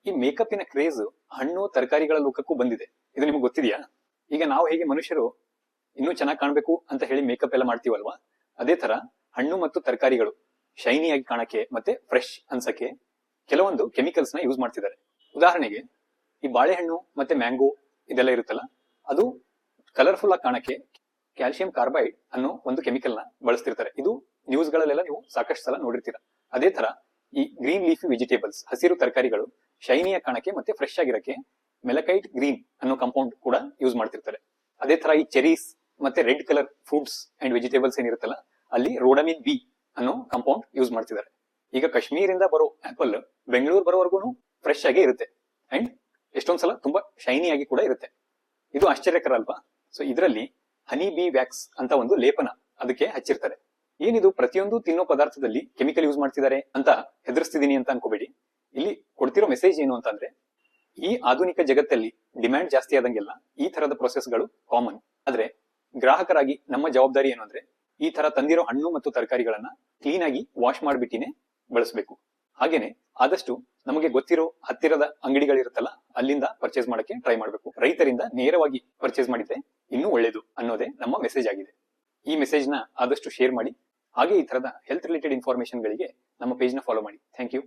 ಈ ಮೇಕಪ್ಪಿನ ಕ್ರೇಜ್ ಹಣ್ಣು ತರಕಾರಿಗಳ ಲೋಕಕ್ಕೂ ಬಂದಿದೆ. ಇದು ನಿಮ್ಗೆ ಗೊತ್ತಿದೆಯಾ? ಈಗ ನಾವು ಹೇಗೆ ಮನುಷ್ಯರು ಇನ್ನೂ ಚೆನ್ನಾಗಿ ಕಾಣ್ಬೇಕು ಅಂತ ಹೇಳಿ ಮೇಕಪ್ ಎಲ್ಲ ಮಾಡ್ತೀವಲ್ವಾ, ಅದೇ ತರ ಹಣ್ಣು ಮತ್ತು ತರಕಾರಿಗಳು ಶೈನಿಯಾಗಿ ಕಾಣಕ್ಕೆ ಮತ್ತೆ ಫ್ರೆಶ್ ಅನ್ಸಕ್ಕೆ ಕೆಲವೊಂದು ಕೆಮಿಕಲ್ಸ್ ನ ಯೂಸ್ ಮಾಡ್ತಿದ್ದಾರೆ. ಉದಾಹರಣೆಗೆ ಈ ಬಾಳೆಹಣ್ಣು ಮತ್ತೆ ಮ್ಯಾಂಗೋ ಇದೆಲ್ಲ ಇರುತ್ತಲ್ಲ, ಅದು ಕಲರ್ಫುಲ್ ಆಗಿ ಕಾಣಕ್ಕೆ ಕ್ಯಾಲ್ಸಿಯಂ ಕಾರ್ಬೈಡ್ ಅನ್ನೋ ಒಂದು ಕೆಮಿಕಲ್ ನ ಬಳಸ್ತಿರ್ತಾರೆ. ಇದು ನ್ಯೂಸ್ ಗಳಲ್ಲೆಲ್ಲ ನೀವು ಸಾಕಷ್ಟು ಸಲ ನೋಡಿರ್ತೀರ. ಅದೇ ತರ ಈ ಗ್ರೀನ್ ಲೀಫಿ ವೆಜಿಟೇಬಲ್ಸ್ ಹಸಿರು ತರಕಾರಿಗಳು ಶೈನಿಯಾಗಿ ಕಾಣಕ್ಕೆ ಮತ್ತೆ ಫ್ರೆಶ್ ಆಗಿರಕ್ಕೆ ಮೆಲಕೈಟ್ ಗ್ರೀನ್ ಅನ್ನೋ ಕಾಂಪೌಂಡ್ ಕೂಡ ಯೂಸ್ ಮಾಡ್ತಿರ್ತಾರೆ. ಅದೇ ತರ ಈ ಚೆರೀಸ್ ಮತ್ತೆ red colour fruits and vegetables ಏನಿರುತ್ತಲ್ಲ, ಅಲ್ಲಿ ರೋಡಮಿನ್ ಬಿ ಅನ್ನೋ ಕಾಂಪೌಂಡ್ ಯೂಸ್ ಮಾಡ್ತಿದ್ದಾರೆ. ಈಗ ಕಾಶ್ಮೀರಿಂದ ಬರೋ ಆಪಲ್ ಬೆಂಗಳೂರು ಬರೋವರೆಗೂ ಫ್ರೆಶ್ ಆಗೇ ಇರುತ್ತೆ ಅಂಡ್ ಎಷ್ಟೊಂದ್ಸಲ ತುಂಬಾ ಶೈನಿ ಆಗಿ ಕೂಡ ಇರುತ್ತೆ. ಇದು ಆಶ್ಚರ್ಯಕರ ಅಲ್ವಾ? ಸೊ ಇದರಲ್ಲಿ ಹನಿ ಬಿ ವ್ಯಾಕ್ಸ್ ಅಂತ ಒಂದು ಲೇಪನ ಅದಕ್ಕೆ ಹಚ್ಚಿರ್ತಾರೆ. ಏನಿದು ಪ್ರತಿಯೊಂದು ತಿನ್ನೋ ಪದಾರ್ಥದಲ್ಲಿ ಕೆಮಿಕಲ್ ಯೂಸ್ ಮಾಡ್ತಿದ್ದಾರೆ ಅಂತ ಹೆದರ್ಸ್ತಿದೀನಿ ಅಂತ ಅನ್ಕೋಬೇಡಿ. ಇಲ್ಲಿ ಕೊಡ್ತಿರೋ ಮೆಸೇಜ್ ಏನು ಅಂತಂದ್ರೆ, ಈ ಆಧುನಿಕ ಜಗತ್ತಲ್ಲಿ ಡಿಮ್ಯಾಂಡ್ ಜಾಸ್ತಿ ಆದಂಗೆಲ್ಲ ಈ ತರದ ಪ್ರೊಸೆಸ್ಗಳು ಕಾಮನ್. ಆದ್ರೆ ಗ್ರಾಹಕರಾಗಿ ನಮ್ಮ ಜವಾಬ್ದಾರಿ ಏನು ಅಂದ್ರೆ, ಈ ತರ ತಂದಿರೋ ಹಣ್ಣು ಮತ್ತು ತರಕಾರಿಗಳನ್ನ ಕ್ಲೀನ್ ಆಗಿ ವಾಶ್ ಮಾಡಿಬಿಟ್ಟಿನೇ ಬಳಸಬೇಕು. ಹಾಗೇನೆ ಆದಷ್ಟು ನಮಗೆ ಗೊತ್ತಿರೋ ಹತ್ತಿರದ ಅಂಗಡಿಗಳಿರುತ್ತಲ್ಲ, ಅಲ್ಲಿಂದ ಪರ್ಚೇಸ್ ಮಾಡಕ್ಕೆ ಟ್ರೈ ಮಾಡಬೇಕು. ರೈತರಿಂದ ನೇರವಾಗಿ ಪರ್ಚೇಸ್ ಮಾಡಿದ್ರೆ ಇನ್ನೂ ಒಳ್ಳೇದು ಅನ್ನೋದೇ ನಮ್ಮ ಮೆಸೇಜ್ ಆಗಿದೆ. ಈ ಮೆಸೇಜ್ ನ ಆದಷ್ಟು ಶೇರ್ ಮಾಡಿ. ಹಾಗೆ ಈ ತರದ ಹೆಲ್ತ್ ರಿಲೇಟೆಡ್ ಇನ್ಫಾರ್ಮೇಶನ್ ಗಳಿಗೆ ನಮ್ಮ ಪೇಜ್ ನ ಫಾಲೋ ಮಾಡಿ. Thank you.